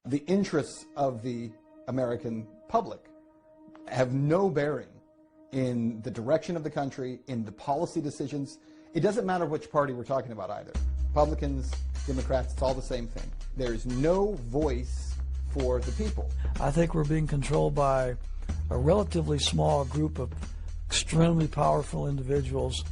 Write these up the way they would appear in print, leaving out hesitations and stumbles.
the interests of the American public have no bearing in the direction of the country, in the policy decisions. It doesn't matter which party we're talking about either. Republicans, Democrats, it's all the same thing. There's no voice for the people. I think we're being controlled by a relatively small group of extremely powerful individuals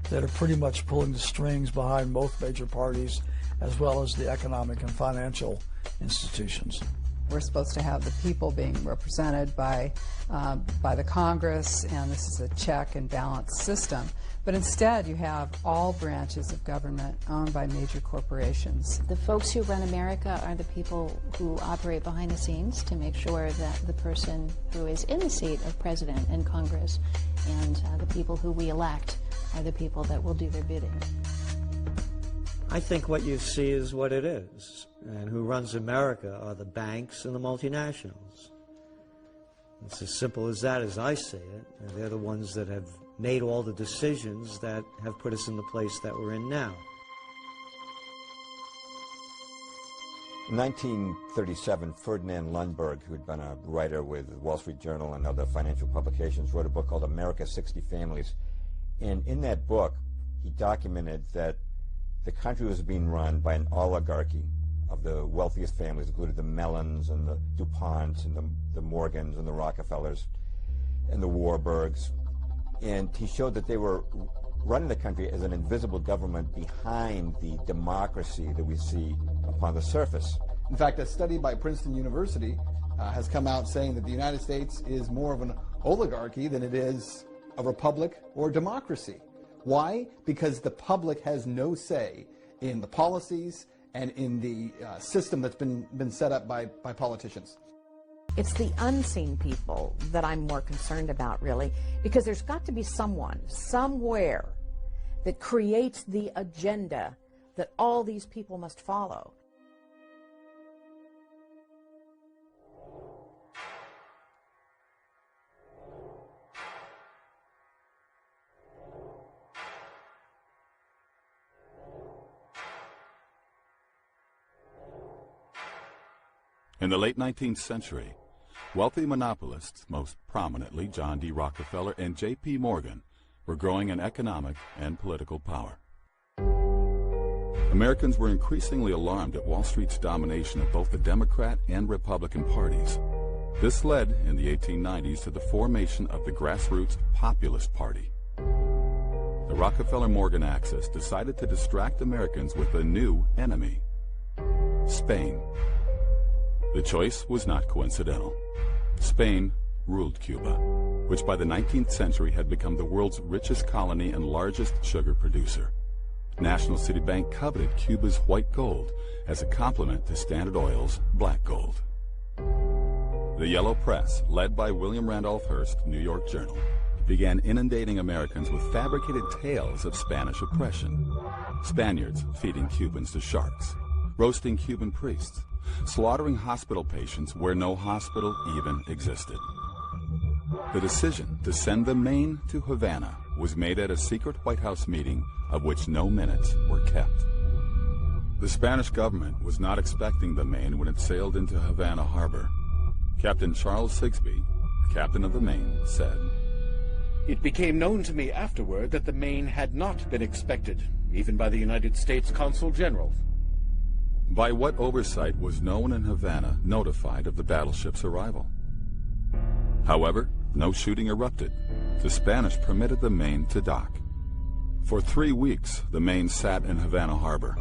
that are pretty much pulling the strings behind both major parties, as well as the economic and financial institutions. We're supposed to have the people being represented by the Congress, and this is a check and balance system. But instead, you have all branches of government owned by major corporations. The folks who run America are the people who operate behind the scenes to make sure that the person who is in the seat of president and Congress and the people who we elect are the people that will do their bidding. I think what you see is what it is. And who runs America are the banks and the multinationals. It's as simple as that as I see it. And they're the ones that have made all the decisions that have put us in the place that we're in now. In 1937, Ferdinand Lundberg, who'd been a writer with the Wall Street Journal and other financial publications, wrote a book called America's 60 Families. And in that book, he documented that the country was being run by an oligarchy of the wealthiest families, including the Mellons and the DuPonts and the Morgans and the Rockefellers and the Warburgs. And he showed that they were running the country as an invisible government behind the democracy that we see upon the surface. In fact, a study by Princeton University has come out saying that the United States is more of an oligarchy than it is a republic or democracy. Why? Because the public has no say in the policies and in the system that's been set up by politicians. It's the unseen people that I'm more concerned about, really, because there's got to be someone, somewhere, that creates the agenda that all these people must follow. In the late 19th century, wealthy monopolists, most prominently John D. Rockefeller and J.P. Morgan, were growing in economic and political power. Americans were increasingly alarmed at Wall Street's domination of both the Democrat and Republican parties. This led, in the 1890s, to the formation of the grassroots Populist Party. The Rockefeller-Morgan axis decided to distract Americans with a new enemy, Spain. The choice was not coincidental. Spain ruled Cuba, which by the 19th century had become the world's richest colony and largest sugar producer. National City Bank coveted Cuba's white gold as a complement to Standard Oil's black gold. The Yellow Press, led by William Randolph Hearst, New York Journal, began inundating Americans with fabricated tales of Spanish oppression. Spaniards feeding Cubans to sharks, roasting Cuban priests, slaughtering hospital patients where no hospital even existed. The decision to send the Maine to Havana was made at a secret White House meeting of which no minutes were kept. The Spanish government was not expecting the Maine when it sailed into Havana harbor. Captain Charles Sigsbee, captain of the Maine, said, "It became known to me afterward that the Maine had not been expected, even by the United States Consul General." By what oversight was no one in Havana notified of the battleship's arrival? However, no shooting erupted. The Spanish permitted the Maine to dock. For 3 weeks, the Maine sat in Havana harbor.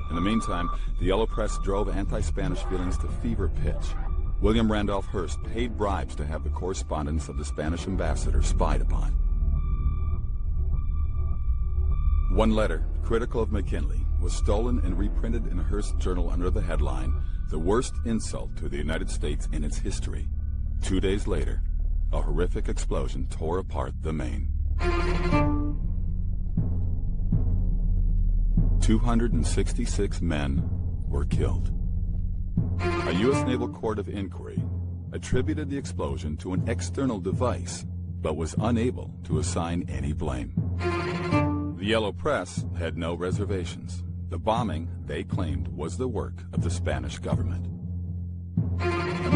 In the meantime, the Yellow Press drove anti-Spanish feelings to fever pitch. William Randolph Hearst paid bribes to have the correspondence of the Spanish ambassador spied upon. One letter, critical of McKinley, was stolen and reprinted in Hearst's journal under the headline, "The Worst Insult to the United States in Its History." 2 days later, a horrific explosion tore apart the Maine. 266 men were killed. A U.S. Naval Court of Inquiry attributed the explosion to an external device, but was unable to assign any blame. The Yellow Press had no reservations. The bombing, they claimed, was the work of the Spanish government.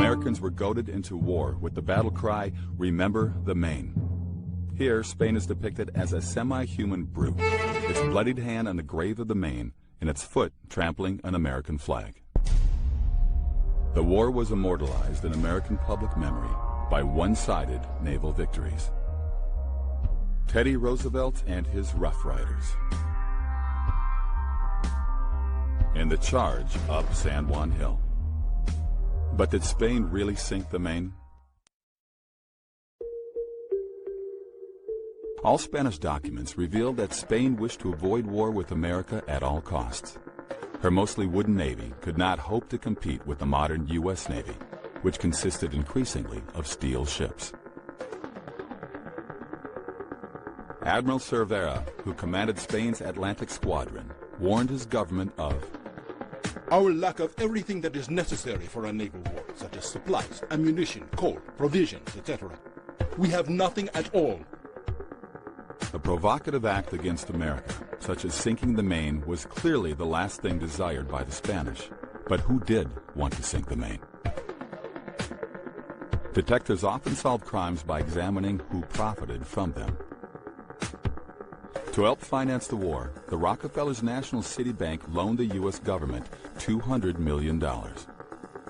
Americans were goaded into war with the battle cry, "Remember the Maine." Here, Spain is depicted as a semi-human brute, its bloodied hand on the grave of the Maine, and its foot trampling an American flag. The war was immortalized in American public memory by one-sided naval victories. Teddy Roosevelt and his Rough Riders. And the charge up San Juan Hill. But did Spain really sink the Maine? All Spanish documents revealed that Spain wished to avoid war with America at all costs. Her mostly wooden navy could not hope to compete with the modern U.S. Navy, which consisted increasingly of steel ships. Admiral Cervera, who commanded Spain's Atlantic Squadron, warned his government of our lack of everything that is necessary for a naval war, such as supplies, ammunition, coal, provisions, etc. We have nothing at all. A provocative act against America, such as sinking the Maine, was clearly the last thing desired by the Spanish. But who did want to sink the Maine? Detectives often solve crimes by examining who profited from them. To help finance the war, the Rockefellers' National City Bank loaned the U.S. government $200 million.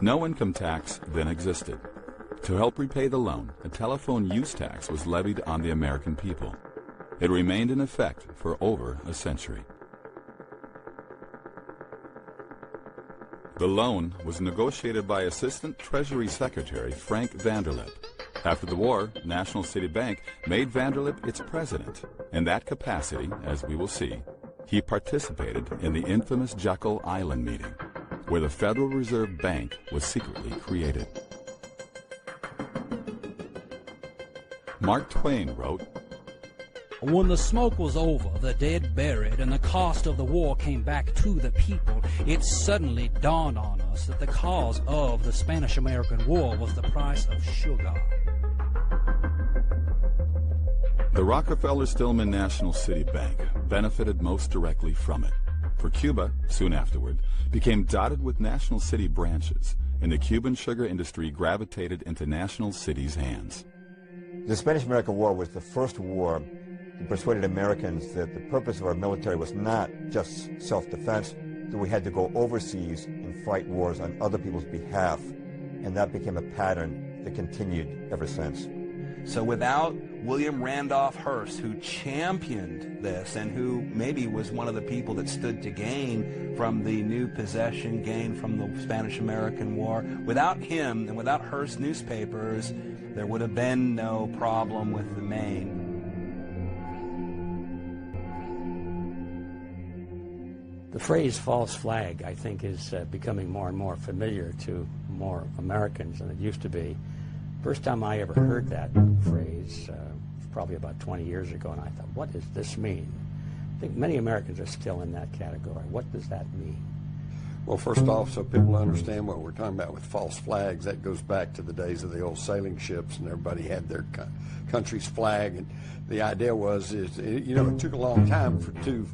No income tax then existed. To help repay the loan, a telephone use tax was levied on the American people. It remained in effect for over a century. The loan was negotiated by Assistant Treasury Secretary Frank Vanderlip. After the war, National City Bank made Vanderlip its president. In that capacity, as we will see, he participated in the infamous Jekyll Island meeting, where the Federal Reserve Bank was secretly created. Mark Twain wrote, "When the smoke was over, the dead buried, and the cost of the war came back to the people, it suddenly dawned on us that the cause of the Spanish-American War was the price of sugar." The Rockefeller-Stillman National City Bank benefited most directly from it, for Cuba, soon afterward, became dotted with National City branches, and the Cuban sugar industry gravitated into National City's hands. The Spanish-American War was the first war that persuaded Americans that the purpose of our military was not just self-defense, that we had to go overseas and fight wars on other people's behalf, and that became a pattern that continued ever since. So without William Randolph Hearst, who championed this and who maybe was one of the people that stood to gain from the new possession, gain from the Spanish-American War, without him and without Hearst newspapers, there would have been no problem with the Maine. The phrase false flag, I think, is becoming more and more familiar to more Americans than it used to be. First time I ever heard that phrase was probably about 20 years ago, and I thought, what does this mean? I think many Americans are still in that category. What does that mean? Well, first off, so people understand what we're talking about with false flags, that goes back to the days of the old sailing ships, and everybody had their country's flag. And the idea was, it took a long time for two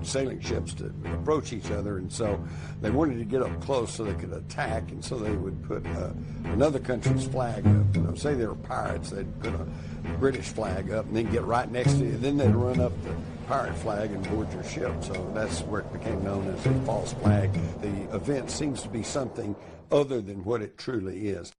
sailing ships to approach each other, and so they wanted to get up close so they could attack, and so they would put another country's flag up. Say they were pirates, they'd put a British flag up and then get right next to you. Then they'd run up the pirate flag and board your ship. So that's where it became known as a false flag. The event seems to be something other than what it truly is.